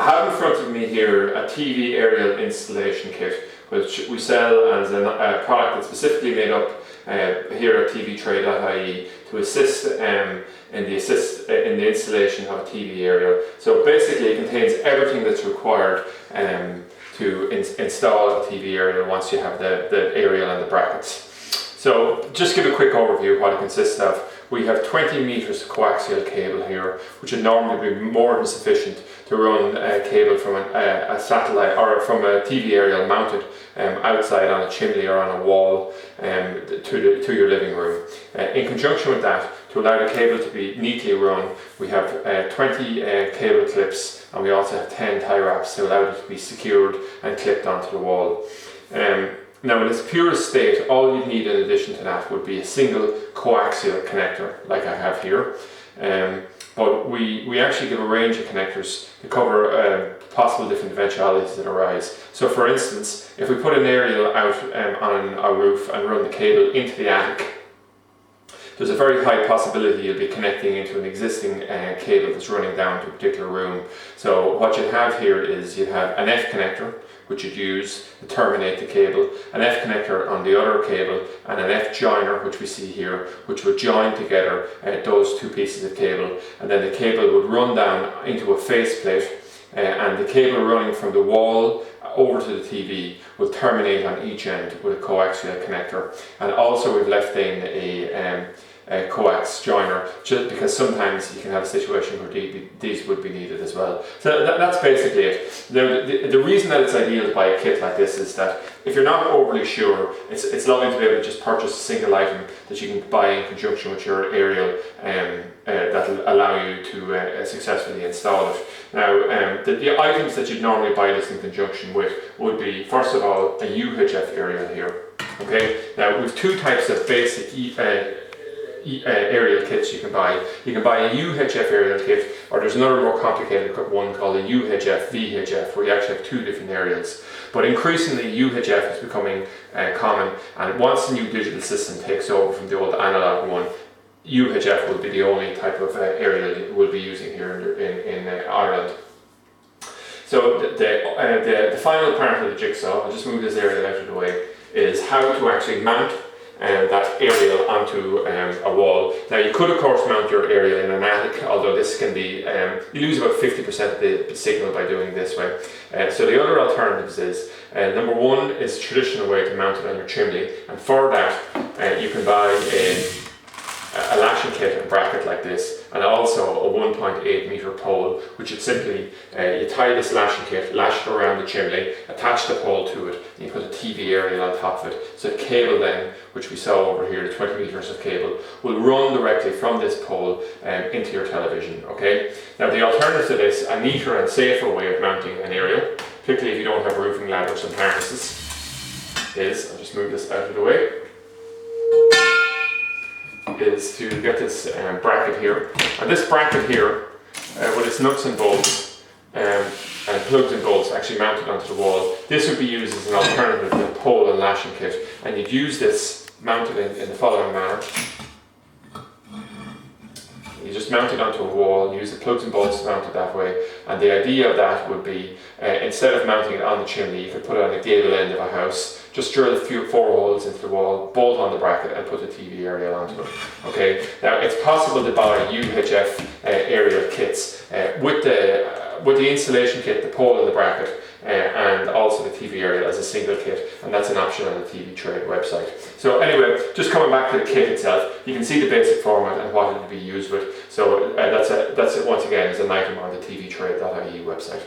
I have in front of me here a TV aerial installation kit, which we sell as a product that's specifically made up here at tvtray.ie to assist in the installation of a TV aerial. So basically it contains everything that's required to install a TV aerial once you have the aerial and the brackets. So just give a quick overview of what it consists of. We have 20 meters of coaxial cable here, which would normally be more than sufficient to run a cable from a satellite or from a TV aerial mounted outside on a chimney or on a wall to your living room. In conjunction with that, to allow the cable to be neatly run, we have 20 cable clips, and we also have 10 tie wraps to allow it to be secured and clipped onto the wall. Now in its purest state, all you'd need in addition to that would be a single coaxial connector like I have here. But we actually give a range of connectors to cover possible different eventualities that arise. So for instance, if we put an aerial out on a roof and run the cable into the attic, there's a very high possibility you'll be connecting into an existing cable that's running down to a particular room. So what you have here is you have an F connector, which you'd use to terminate the cable, an F connector on the other cable, and an F joiner, which we see here, which would join together those two pieces of cable, and then the cable would run down into a faceplate, and the cable running from the wall over to the TV will terminate on each end with a coaxial connector. And also we've left in a coax joiner, just because sometimes you can have a situation where these would be needed as well. So that's basically it. The reason that it's ideal to buy a kit like this is that if you're not overly sure, it's lovely to be able to just purchase a single item that you can buy in conjunction with your aerial that will allow you to successfully install it. Now, the items that you'd normally buy this in conjunction with would be, first of all, a UHF aerial here. Okay. Now, we've two types of basic aerial kits you can buy. You can buy a UHF aerial kit, or there's another more complicated one called a UHF VHF, where you actually have two different aerials. But increasingly UHF is becoming common, and once the new digital system takes over from the old analog one, UHF will be the only type of aerial we'll be using here in Ireland. So the final part of the jigsaw, I'll just move this aerial out of the way, is how to actually mount that aerial onto a wall. Now you could of course mount your aerial in an attic, although this can be, you lose about 50% of the signal by doing it this way. So the other alternatives is, number one is a traditional way to mount it on your chimney, and for that you can buy a lashing kit and bracket like this, and also a 1.8 meter pole, which is simply, you tie this lashing kit, lash it around the chimney, attach the pole to it, and you put a TV aerial on top of it. So the cable then, which we saw over here, the 20 meters of cable, will run directly from this pole into your television. Okay. Now the alternative to this, a neater and safer way of mounting an aerial, particularly if you don't have roofing ladders and harnesses, is, I'll just move this out of the way, is to get this bracket here. And this bracket here, with its nuts and bolts and plugs and bolts actually mounted onto the wall, this would be used as an alternative to the pole and lashing kit. And you'd use this mounted in the following manner. You just mount it onto a wall, use the plugs and bolts mounted that way, and the idea of that would be, instead of mounting it on the chimney, you could put it on the gable end of a house, just drill a few 4 holes into the wall, bolt on the bracket, and put a TV aerial onto it. Okay. Now it's possible to buy UHF aerial kits with the installation kit, the pole and the bracket, and also the TV aerial as a single kit, and that's an option on the TV Trade website. So anyway, just coming back to the kit itself, you can see the basic format and what it will be used with. So that's it once again as an item on the tvtrade.ie website.